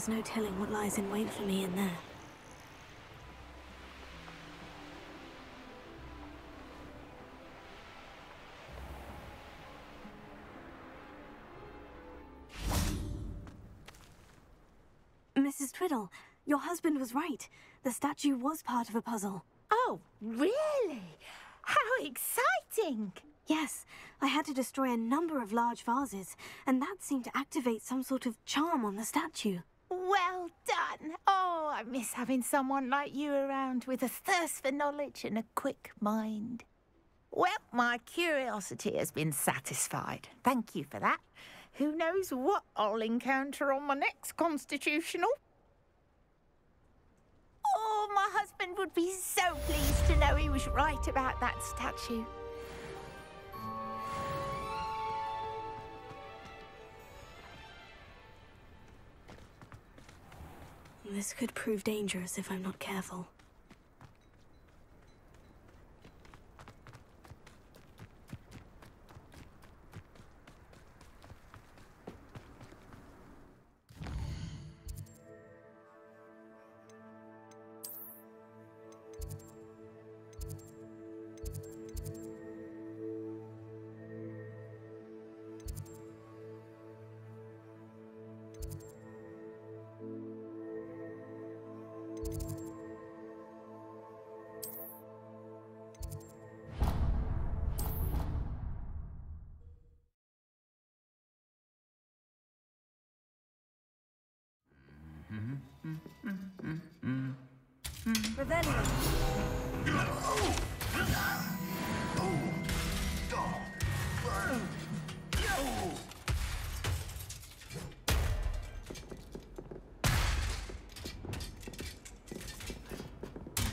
There's no telling what lies in wait for me in there. Mrs. Twiddle, your husband was right. The statue was part of a puzzle. Oh, really? How exciting! Yes, I had to destroy a number of large vases, and that seemed to activate some sort of charm on the statue. Well done! Oh, I miss having someone like you around with a thirst for knowledge and a quick mind. Well, my curiosity has been satisfied. Thank you for that. Who knows what I'll encounter on my next constitutional? Oh, my husband would be so pleased to know he was right about that statue. This could prove dangerous if I'm not careful.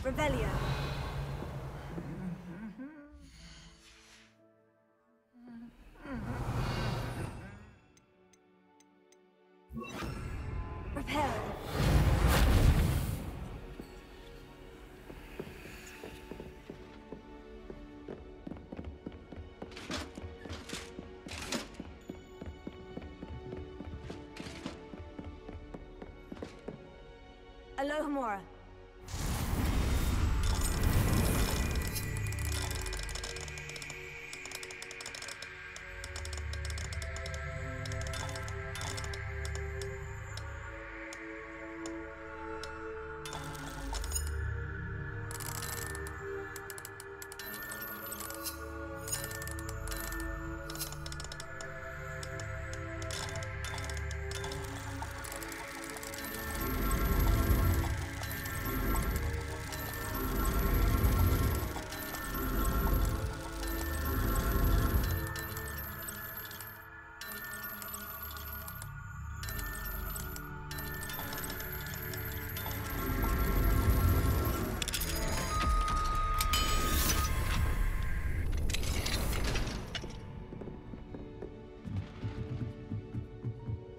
Revelio. Repair. Alohomora.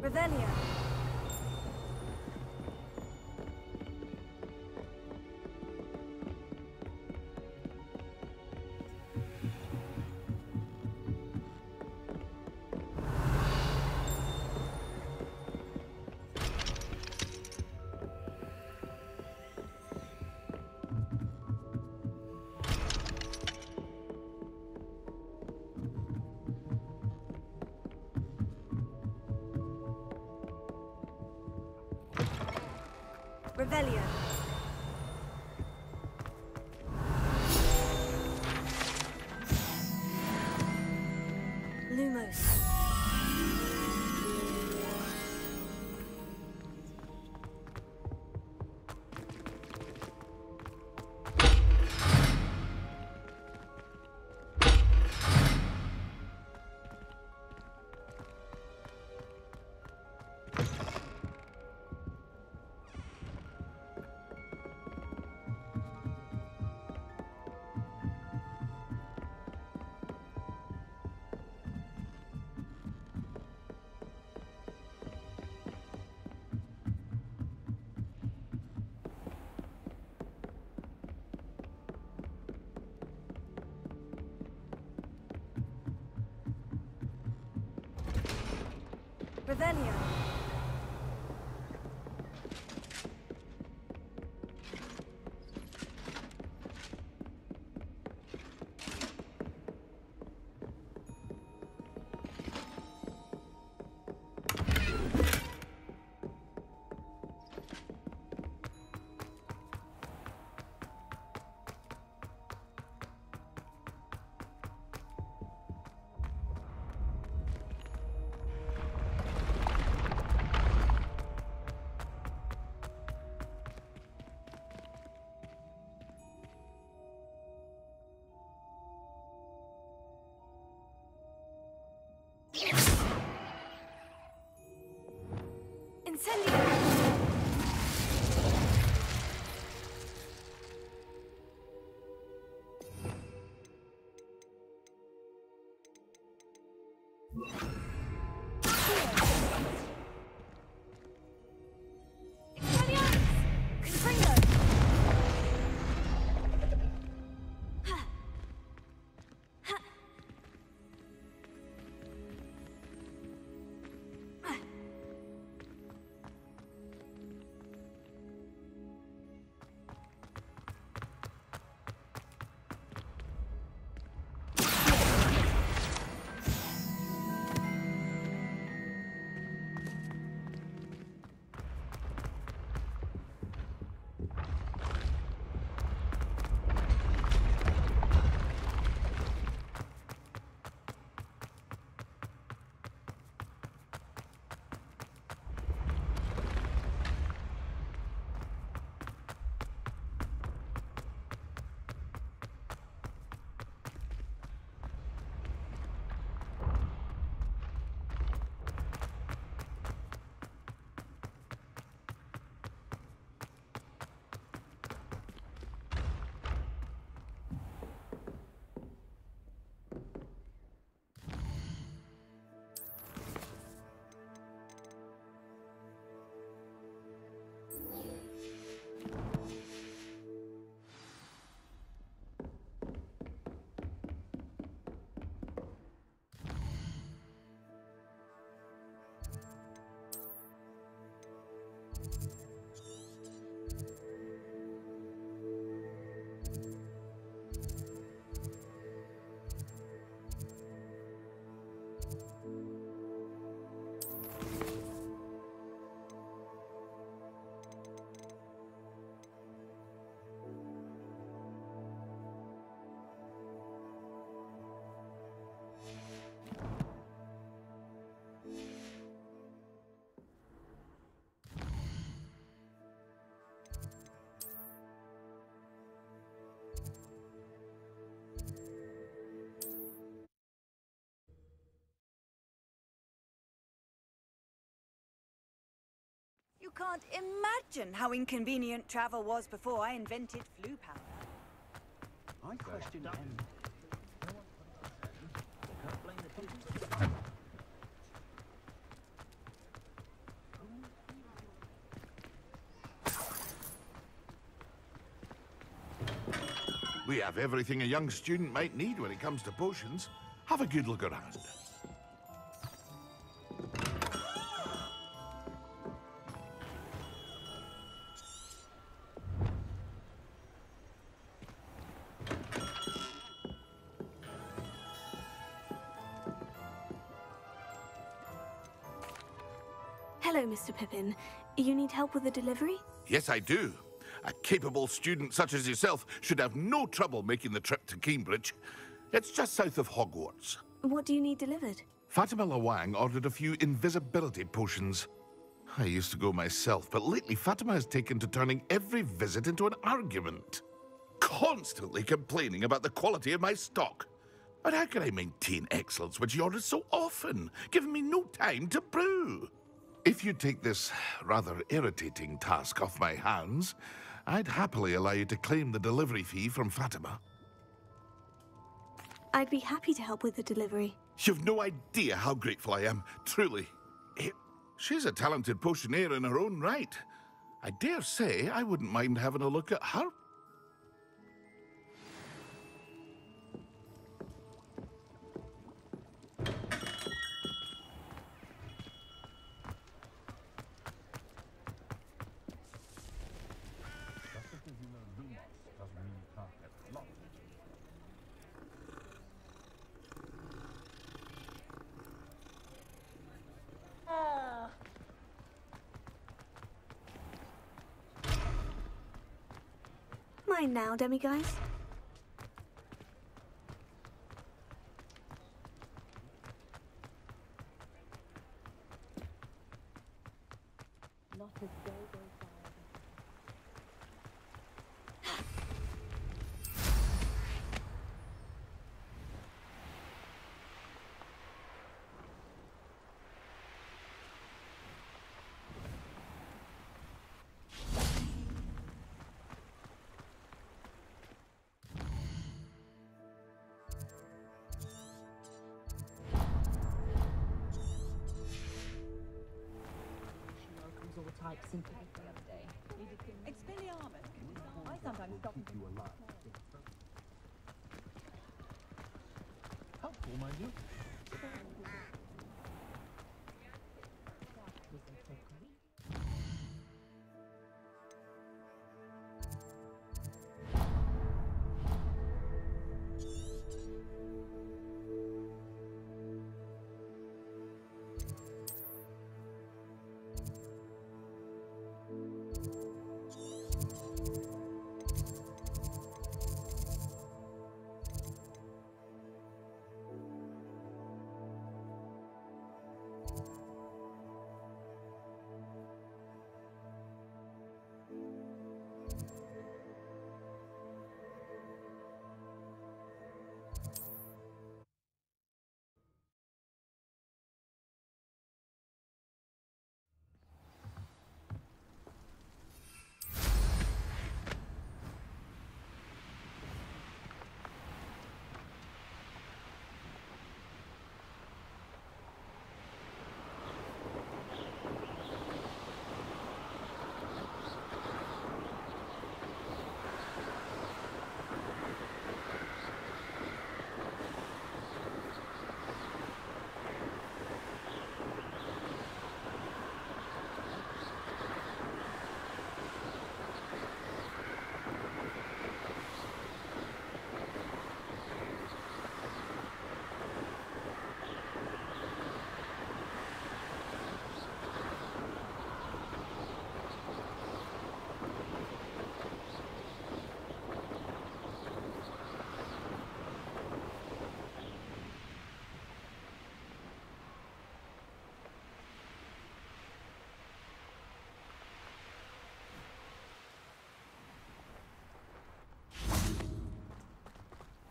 Revelio. Revelio. Lumos. Revelio. Incendio! You can't imagine how inconvenient travel was before I invented flu powder. I question him. We have everything a young student might need when it comes to potions. Have a good look around. Hello, Mr. Pippin. You need help with the delivery? Yes, I do. A capable student such as yourself should have no trouble making the trip to Cambridge. It's just south of Hogwarts. What do you need delivered? Fatima Lawang ordered a few invisibility potions. I used to go myself, but lately Fatima has taken to turning every visit into an argument. Constantly complaining about the quality of my stock. But how can I maintain excellence when she orders so often, giving me no time to brew? If you take this rather irritating task off my hands, I'd happily allow you to claim the delivery fee from Fatima. I'd be happy to help with the delivery. You've no idea how grateful I am, truly. She's a talented potioneer in her own right. I dare say I wouldn't mind having a look at her. Mine now, demiguise. Expelliarmus. I sometimes stop and think. Helpful, mind you.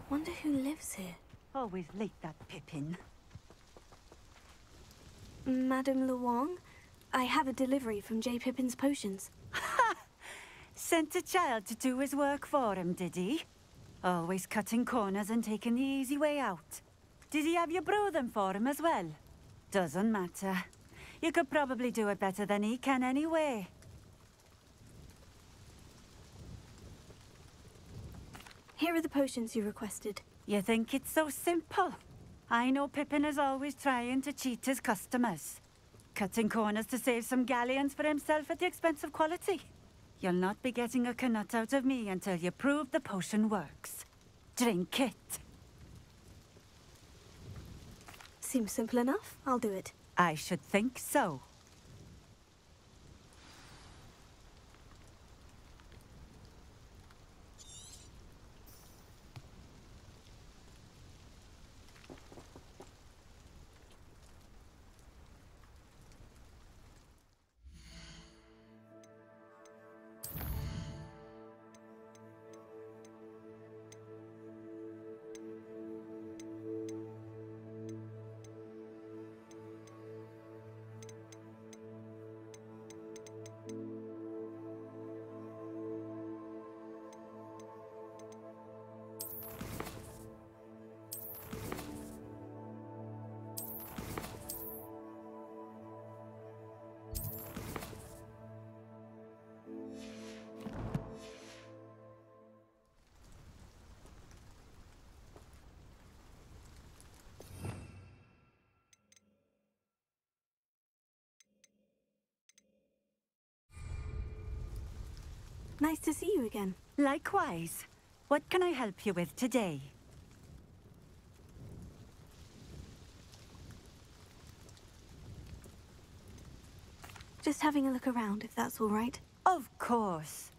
Wonder who lives here. Always late, that Pippin. Madame Luong? I have a delivery from J. Pippin's Potions. Sent a child to do his work for him, did he? Always cutting corners and taking the easy way out. Did he have you brew them for him as well? Doesn't matter. You could probably do it better than he can anyway. Here are the potions you requested. You think it's so simple? I know Pippin is always trying to cheat his customers. Cutting corners to save some galleons for himself at the expense of quality. You'll not be getting a canut out of me until you prove the potion works. Drink it. Seems simple enough. I'll do it. I should think so. Nice to see you again. Likewise. What can I help you with today? Just having a look around, if that's all right. Of course.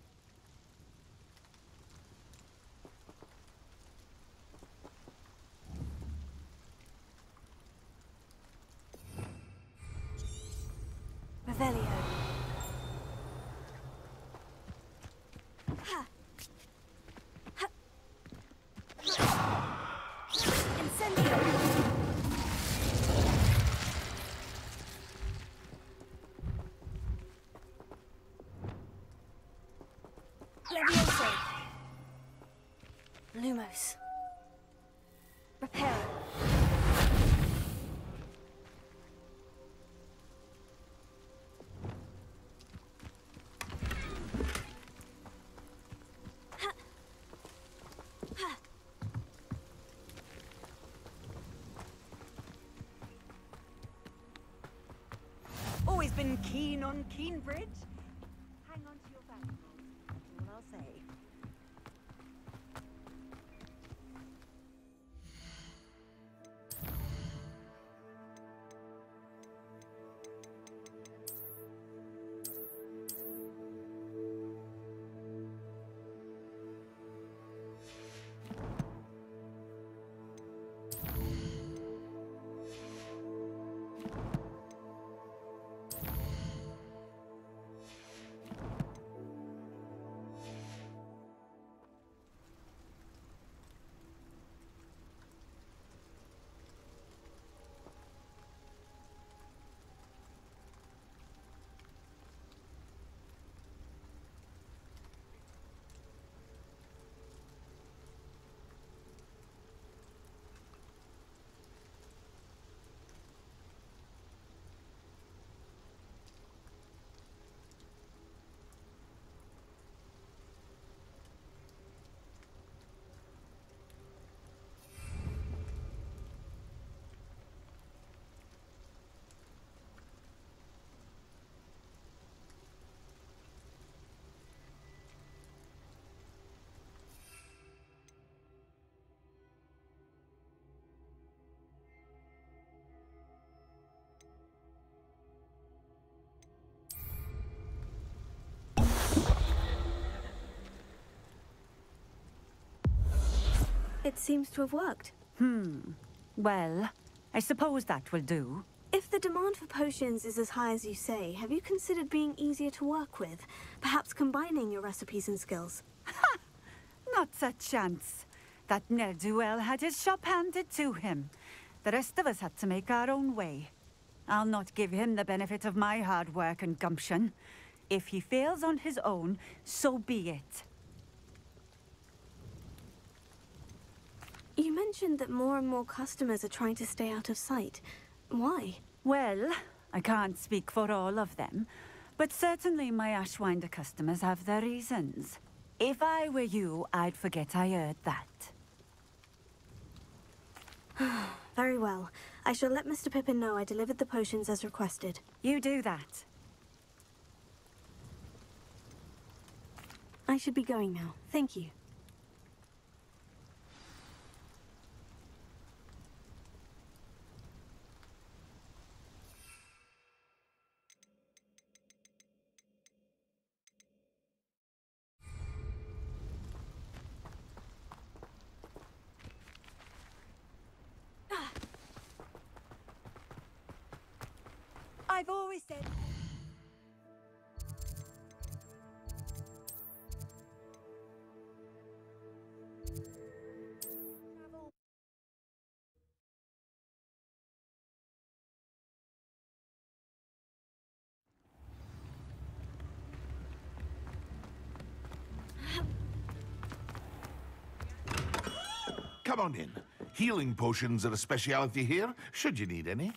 Revelio. Ha. Ha. Incendio. Levioso. Lumos. Reparo. Pippin keen on Keenbridge? Hang on to your valuables, that's all I'll say. It seems to have worked. Well, I suppose that will do. If the demand for potions is as high as you say, have you considered being easier to work with? Perhaps combining your recipes and skills? Not a chance. That ne'er-do-well had his shop handed to him. The rest of us had to make our own way. I'll not give him the benefit of my hard work and gumption. If he fails on his own, so be it. You mentioned that more and more customers are trying to stay out of sight. Why? Well, I can't speak for all of them, but certainly my Ashwinder customers have their reasons. If I were you, I'd forget I heard that. Very well. I shall let Mr. Pippin know I delivered the potions as requested. You do that. I should be going now. Thank you. I've always said... Come on in. Healing potions are a speciality here, should you need any.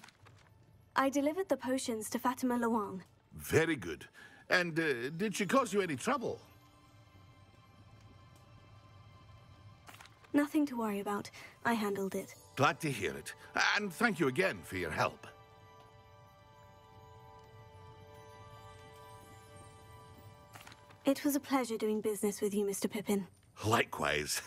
I delivered the potions to Fatima Luang. Very good. And did she cause you any trouble? Nothing to worry about. I handled it. Glad to hear it. And thank you again for your help. It was a pleasure doing business with you, Mr. Pippin. Likewise.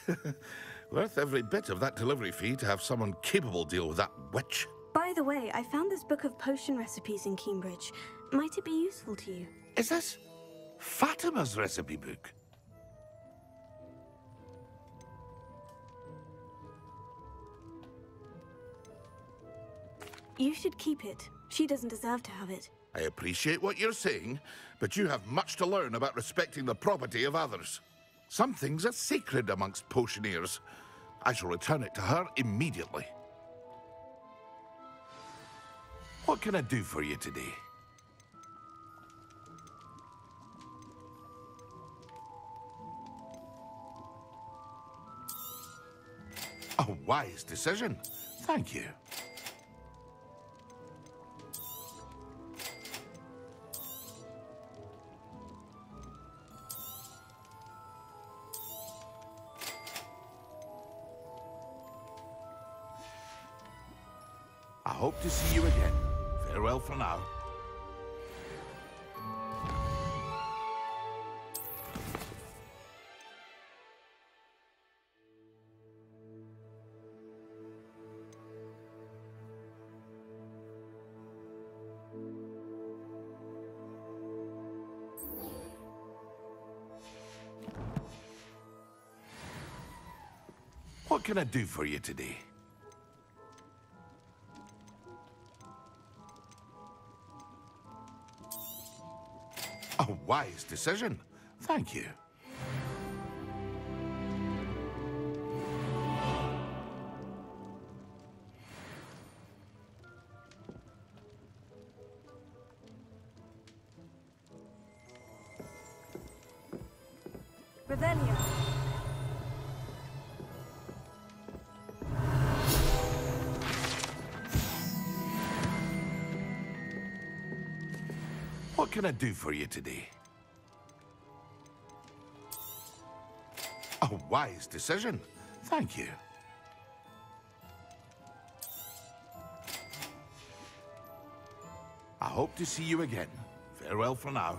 Worth every bit of that delivery fee to have someone capable deal with that witch. By the way, I found this book of potion recipes in Cambridge. Might it be useful to you? Is this Fatima's recipe book? You should keep it. She doesn't deserve to have it. I appreciate what you're saying, but you have much to learn about respecting the property of others. Some things are sacred amongst potioneers. I shall return it to her immediately. What can I do for you today? A wise decision. Thank you. I hope to see you again. Farewell for now. can I do for you today? A wise decision. Thank you. Revelio. What can I do for you today? A wise decision. Thank you. I hope to see you again. Farewell for now.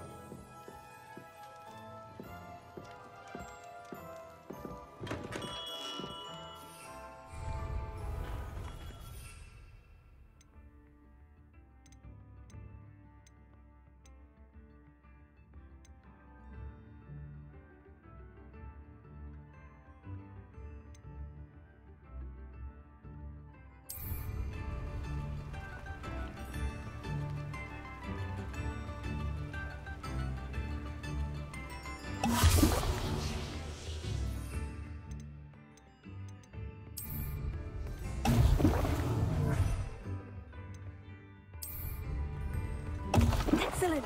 Excellent.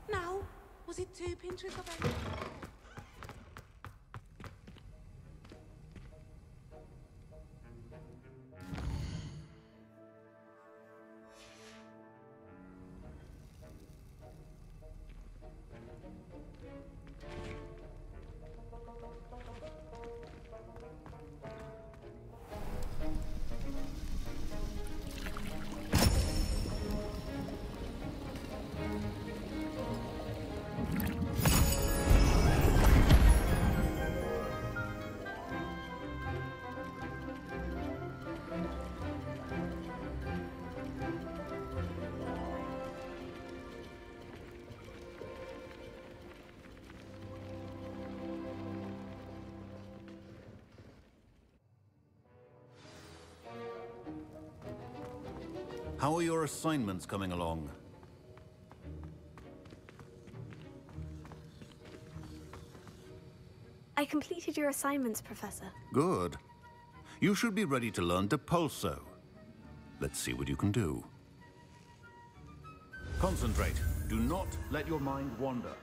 Now, was it 2 pinches of egg? How are your assignments coming along? I completed your assignments, Professor. Good. You should be ready to learn Depulso. Let's see what you can do. Concentrate. Do not let your mind wander.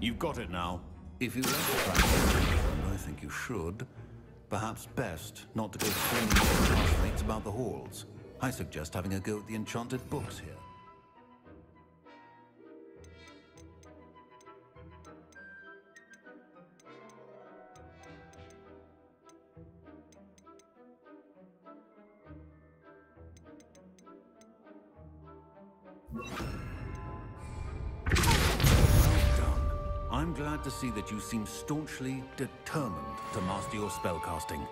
You've got it now. If you let it practice, and I think you should, perhaps best not to go screaming at your classmates about the halls. I suggest having a go at the enchanted books here. I'm glad to see that you seem staunchly determined to master your spellcasting.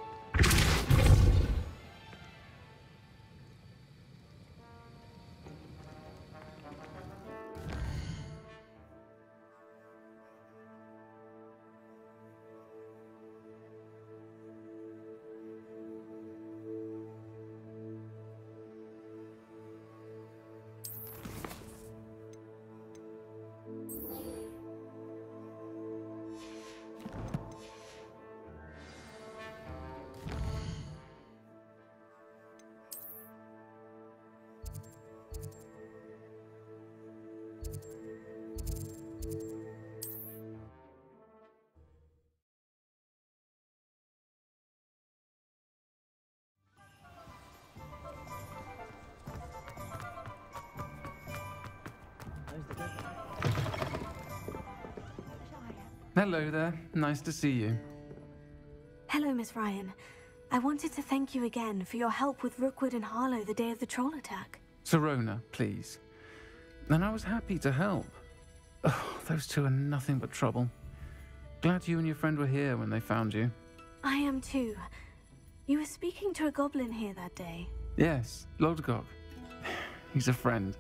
Hello there. Nice to see you. Hello, Miss Ryan. I wanted to thank you again for your help with Rookwood and Harlow the day of the troll attack. Sirona, please. And I was happy to help. Oh, those two are nothing but trouble. Glad you and your friend were here when they found you. I am too. You were speaking to a goblin here that day. Yes, Lodgok. He's a friend.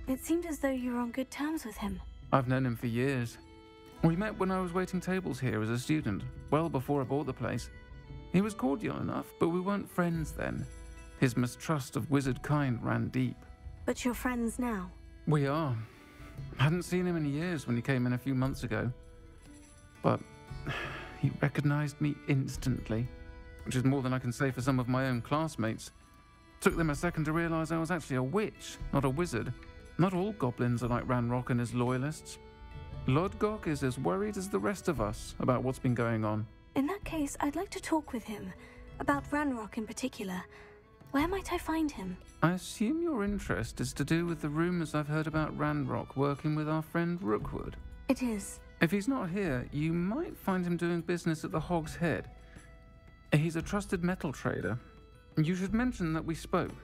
It seemed as though you were on good terms with him. I've known him for years. We met when I was waiting tables here as a student, well before I bought the place. He was cordial enough, but we weren't friends then. His mistrust of wizard kind ran deep. But you're friends now. We are. Hadn't seen him in years when he came in a few months ago. But he recognized me instantly, which is more than I can say for some of my own classmates. Took them a second to realize I was actually a witch, not a wizard. Not all goblins are like Ranrock and his loyalists. Lodgok is as worried as the rest of us about what's been going on. In that case, I'd like to talk with him. About Ranrock in particular. Where might I find him? I assume your interest is to do with the rumors I've heard about Ranrock working with our friend Rookwood. It is. If he's not here, you might find him doing business at the Hog's Head. He's a trusted metal trader. You should mention that we spoke.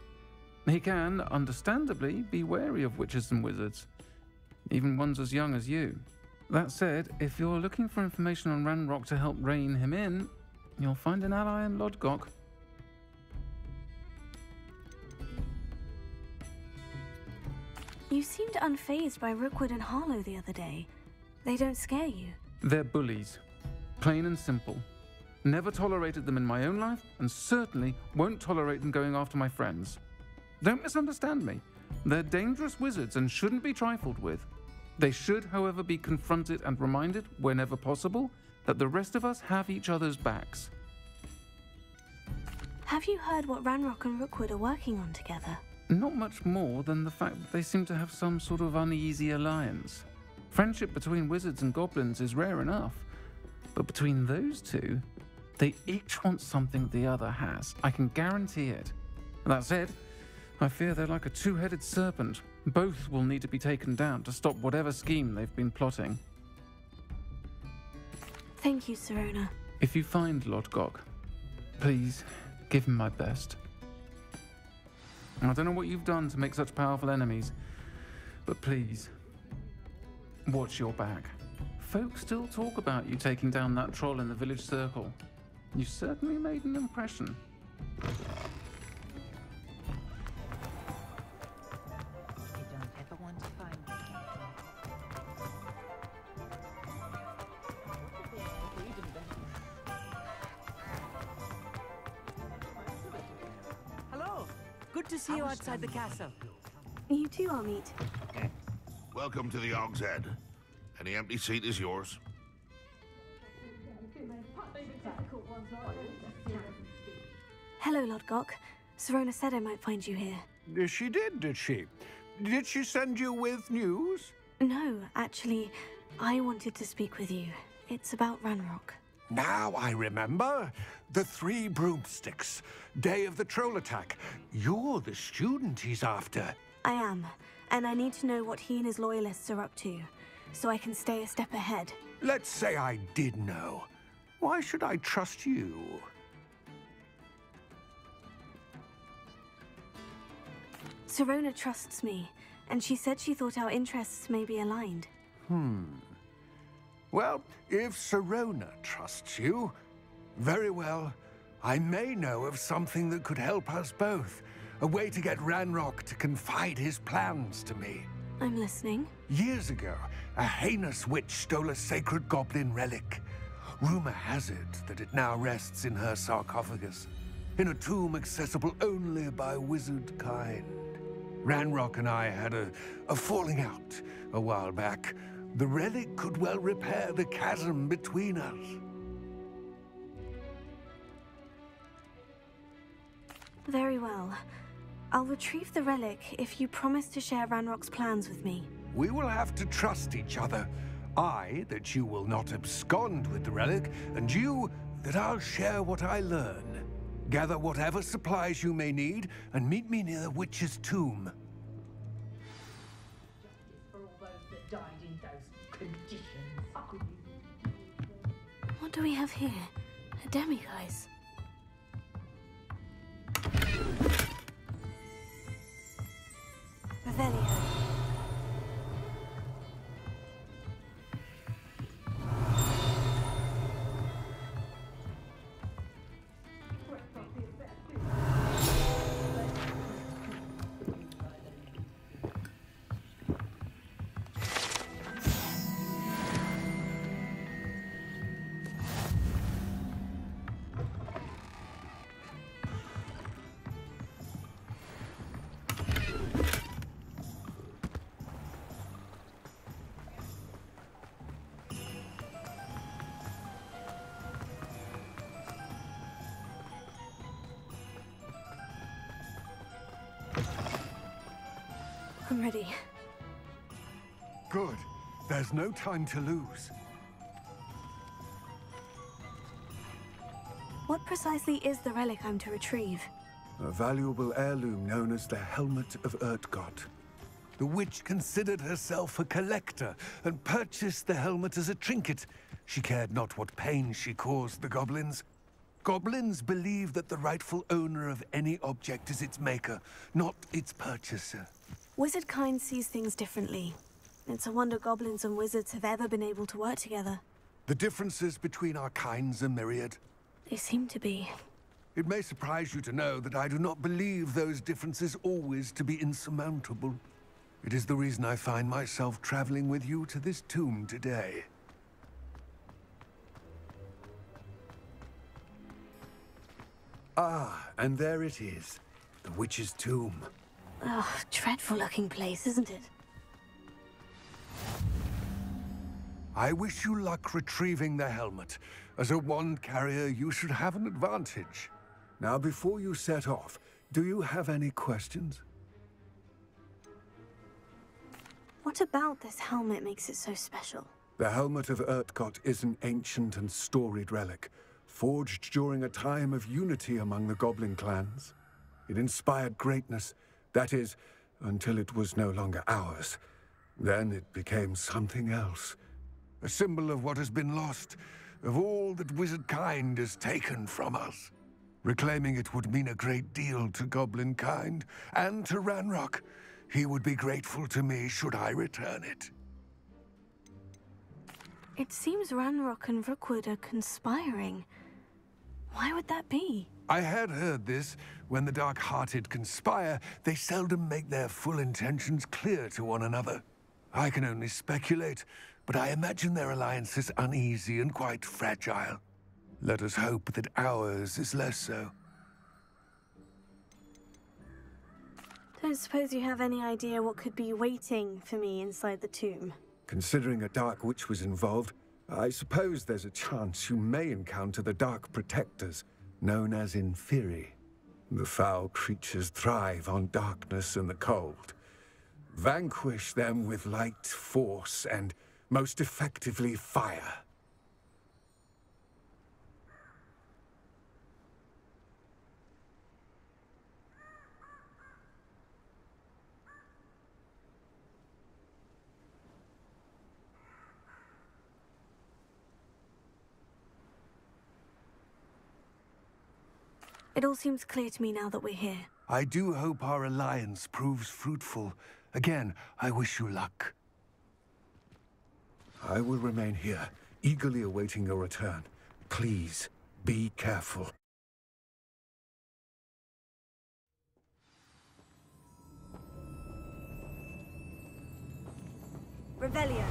He can, understandably, be wary of witches and wizards, even ones as young as you. That said, if you're looking for information on Ranrock to help rein him in, you'll find an ally in Lodgok. You seemed unfazed by Rookwood and Harlow the other day. They don't scare you. They're bullies. Plain and simple. Never tolerated them in my own life, and certainly won't tolerate them going after my friends. Don't misunderstand me. They're dangerous wizards and shouldn't be trifled with. They should, however, be confronted and reminded, whenever possible, that the rest of us have each other's backs. Have you heard what Ranrock and Rookwood are working on together? Not much more than the fact that they seem to have some sort of uneasy alliance. Friendship between wizards and goblins is rare enough, but between those two, they each want something the other has. I can guarantee it. That said, I fear they're like a two-headed serpent. Both will need to be taken down to stop whatever scheme they've been plotting. Thank you, Sirona. If you find Lodgok, please give him my best. I don't know what you've done to make such powerful enemies, but please, watch your back. Folks still talk about you taking down that troll in the village circle. You certainly made an impression. Hello. Good to see you outside the castle. You too, Amit. Welcome to the Hog's Head. Any empty seat is yours. Hello, Lodgok. Sirona said I might find you here. She did she? Did she send you with news? No, actually, I wanted to speak with you. It's about Ranrock. Now I remember. The 3 broomsticks. Day of the troll attack. You're the student he's after. I am, and I need to know what he and his loyalists are up to, so I can stay a step ahead. Let's say I did know. Why should I trust you? Sirona trusts me, and she said she thought our interests may be aligned. Well, if Sirona trusts you, very well. I may know of something that could help us both. A way to get Ranrock to confide his plans to me. I'm listening. Years ago, a heinous witch stole a sacred goblin relic. Rumor has it that it now rests in her sarcophagus, in a tomb accessible only by wizard kind. Ranrock and I had a falling out a while back. The relic could well repair the chasm between us. Very well. I'll retrieve the relic if you promise to share Ranrock's plans with me. We will have to trust each other. I, that you will not abscond with the relic, and you, that I'll share what I learn. Gather whatever supplies you may need, and meet me near the witch's tomb. For all those that died in those conditions. What do we have here? A demiguise. Revelio. I'm ready. Good. There's no time to lose. What precisely is the relic I'm to retrieve? A valuable heirloom known as the Helmet of Urtkot. The witch considered herself a collector and purchased the helmet as a trinket. She cared not what pain she caused the goblins. Goblins believe that the rightful owner of any object is its maker, not its purchaser. Wizard kind sees things differently. It's a wonder goblins and wizards have ever been able to work together. The differences between our kinds are myriad. They seem to be. It may surprise you to know that I do not believe those differences always to be insurmountable. It is the reason I find myself traveling with you to this tomb today. Ah, and there it is. The witch's tomb. Ugh, dreadful looking place, isn't it? I wish you luck retrieving the helmet. As a wand carrier, you should have an advantage. Now, before you set off, do you have any questions? What about this helmet makes it so special? The Helmet of Urtkot is an ancient and storied relic, forged during a time of unity among the goblin clans. It inspired greatness, that is, until it was no longer ours. Then it became something else. A symbol of what has been lost, of all that wizard kind has taken from us. Reclaiming it would mean a great deal to goblin kind, and to Ranrock. He would be grateful to me should I return it. It seems Ranrock and Rookwood are conspiring. Why would that be? I had heard this. When the dark-hearted conspire, they seldom make their full intentions clear to one another. I can only speculate, but I imagine their alliance is uneasy and quite fragile. Let us hope that ours is less so. Don't suppose you have any idea what could be waiting for me inside the tomb? Considering a dark witch was involved, I suppose there's a chance you may encounter the Dark Protectors, known as Inferi. The foul creatures thrive on darkness and the cold. Vanquish them with light, force, and most effectively fire. It all seems clear to me now that we're here. I do hope our alliance proves fruitful. Again, I wish you luck. I will remain here, eagerly awaiting your return. Please, be careful. Revelio.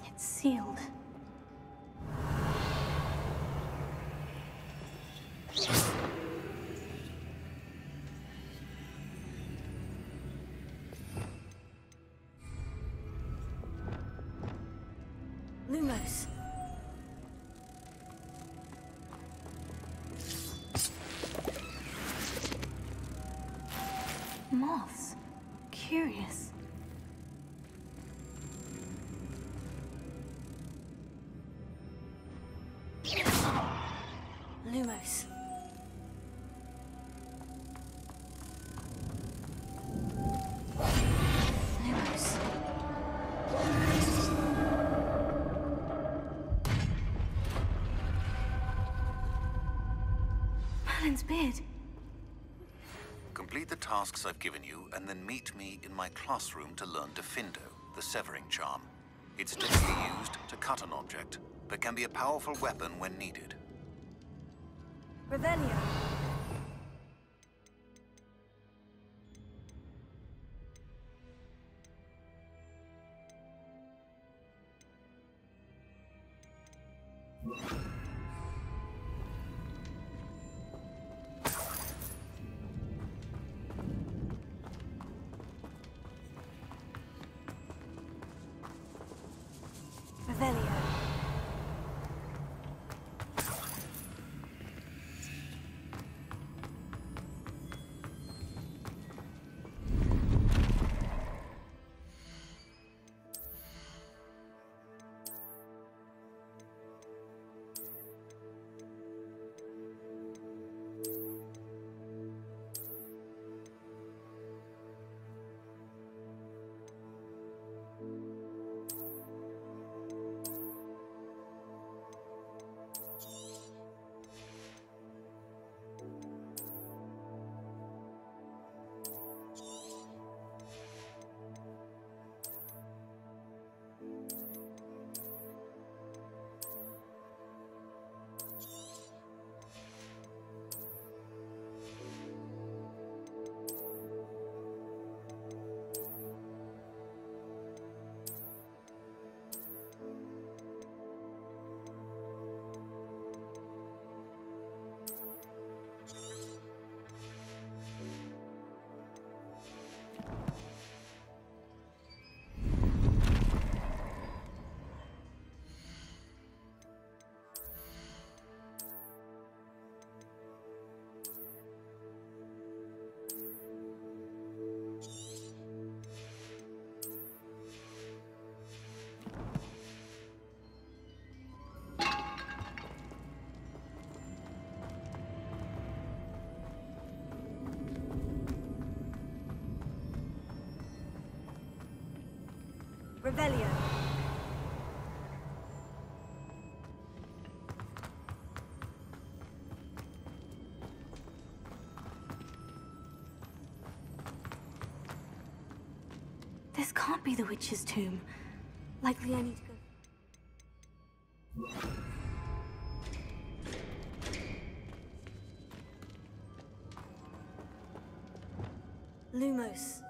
It's sealed. Lumos. Moths. curious. Lumos. Lumos. Merlin's beard. Complete the tasks I've given you, and then meet me in my classroom to learn Defindo, the severing charm. It's typically used to cut an object, but can be a powerful weapon when needed. Revelio. Revelio. Revelio. This can't be the witch's tomb. Likely I need to go. Lumos.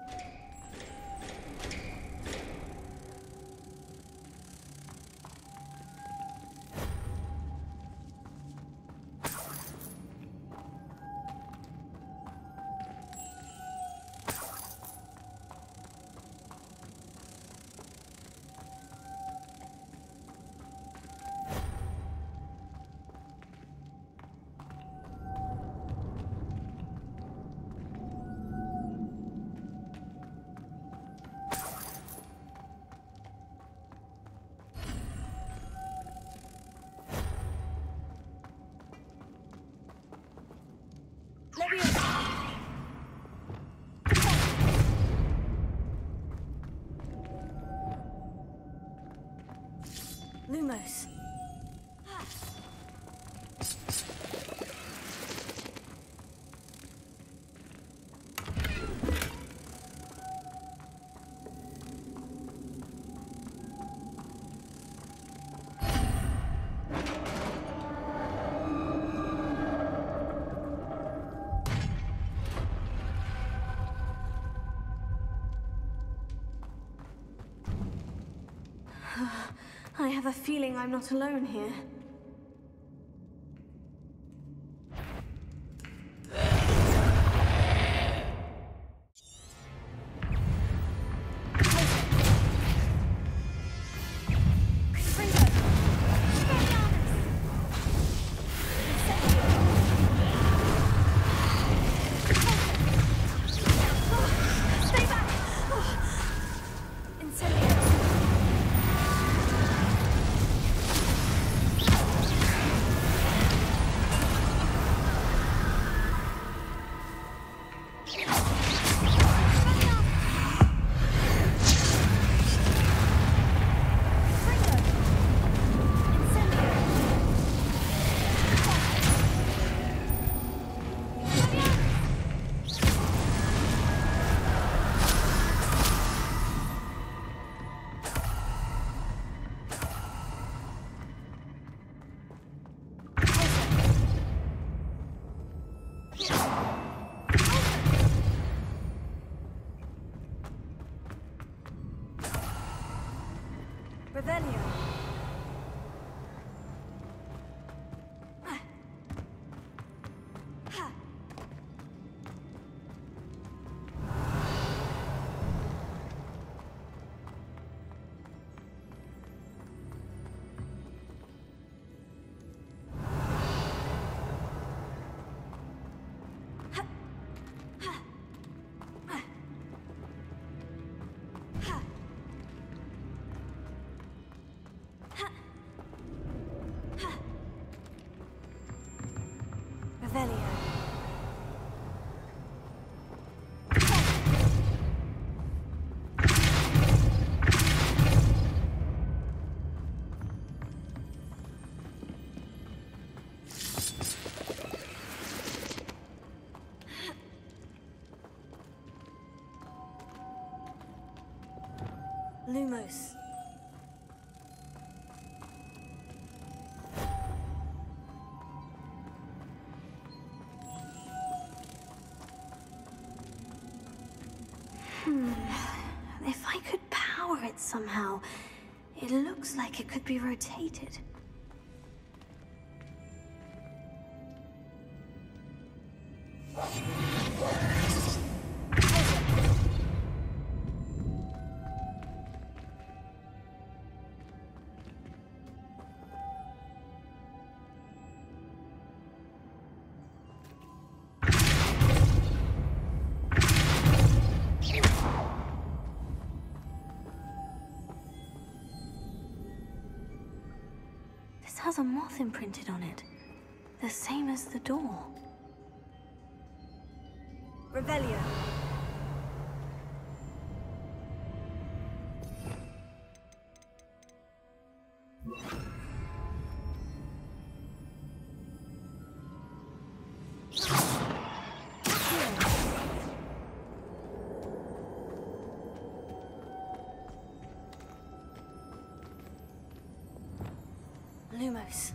Lumos. I have a feeling I'm not alone here. Stay back! Revelio. Revelio. Lumos. If I could power it somehow, it looks like it could be rotated. This has a moth imprinted on it, the same as the door. Revelio. Lumos.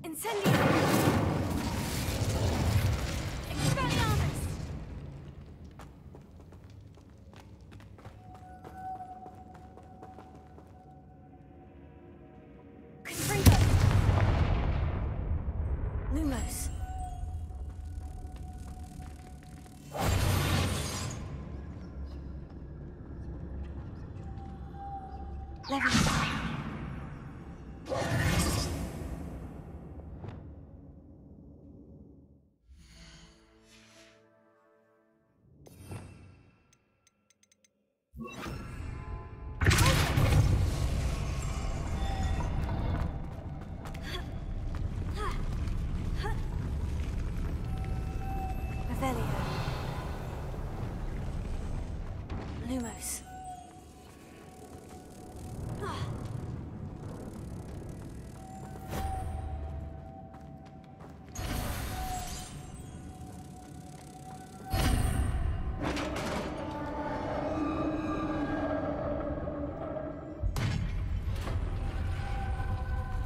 Incendio! Expelliarmus! Confringo! Lumos. Levin. Revelio. Lumos.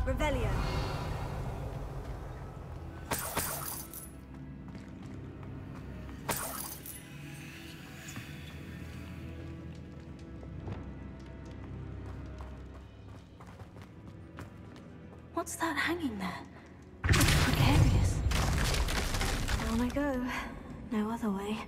Revelio. What's that hanging there? It's precarious. On I go. No other way.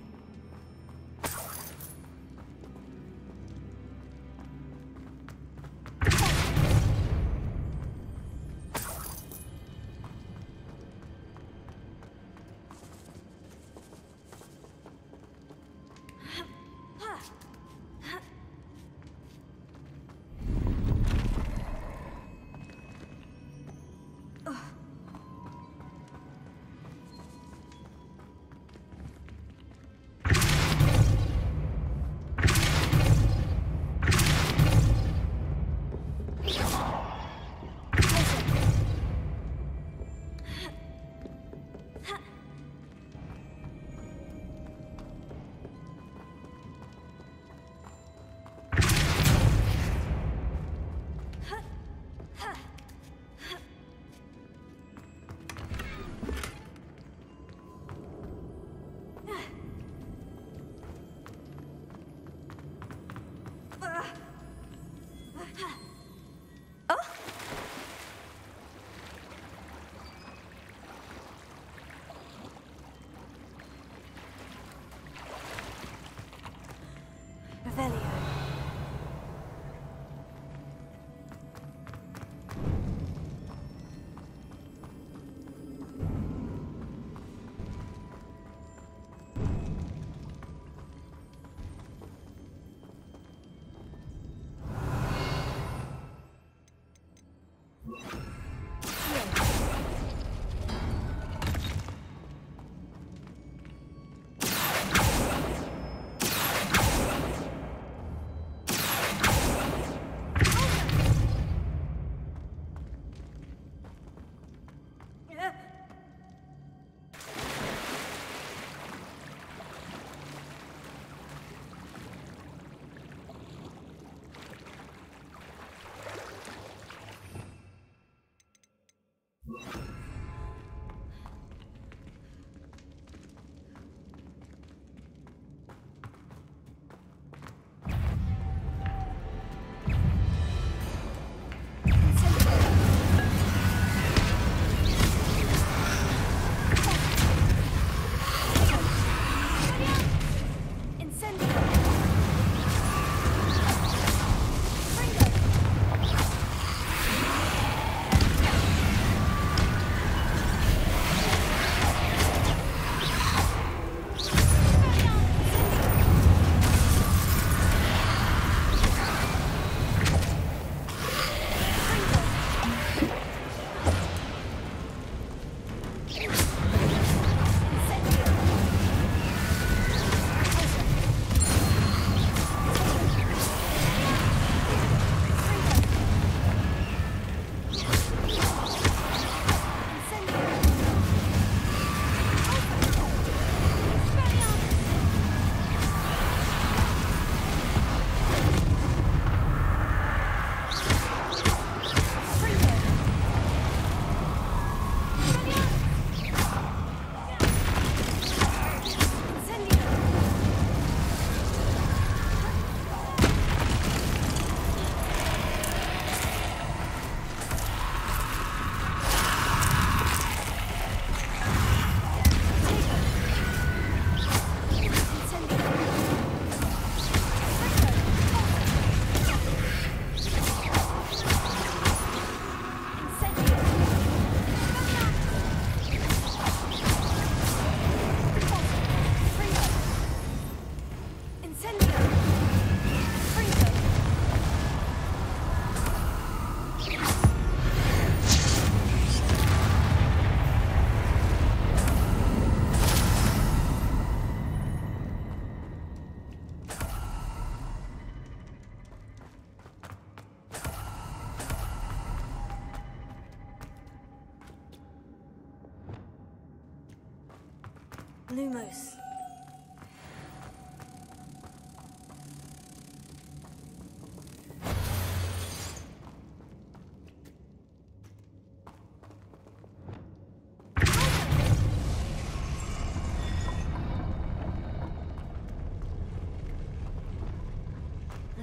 Lumos.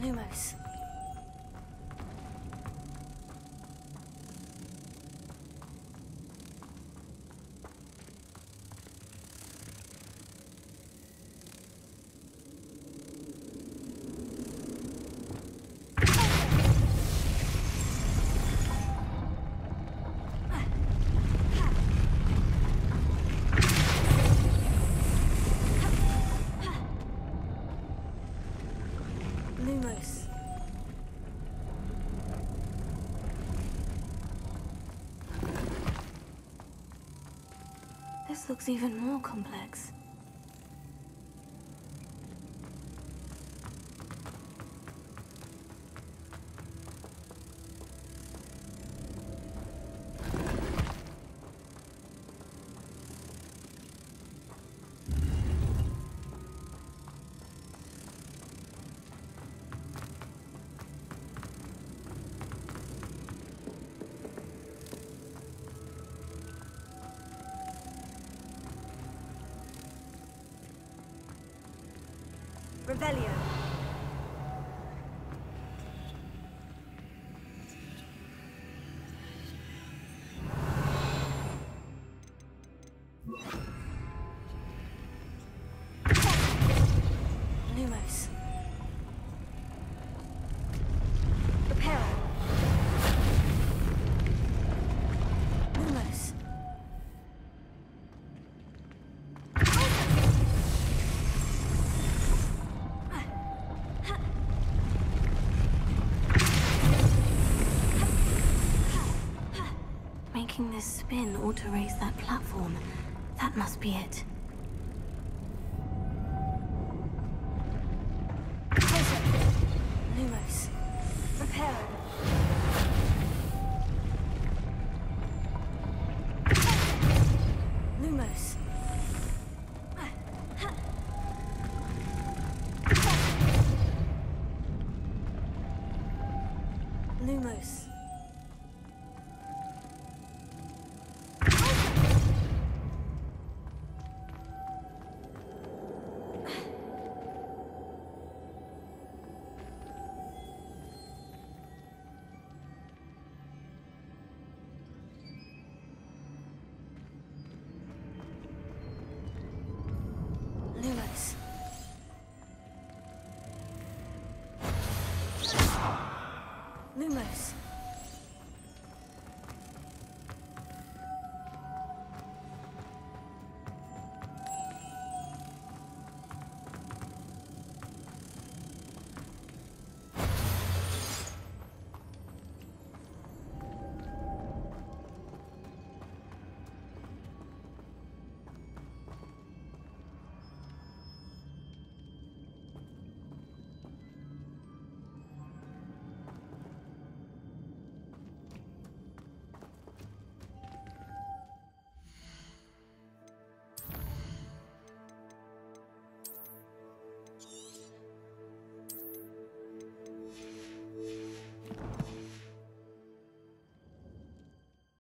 Lumos. Lumos. This looks even more complex. Revelio. Lumos. Reparo. Lumos. Making this spin ought to raise that platform. That must be it. Lumos. Reparo. Lumos. Lumos. Lumos.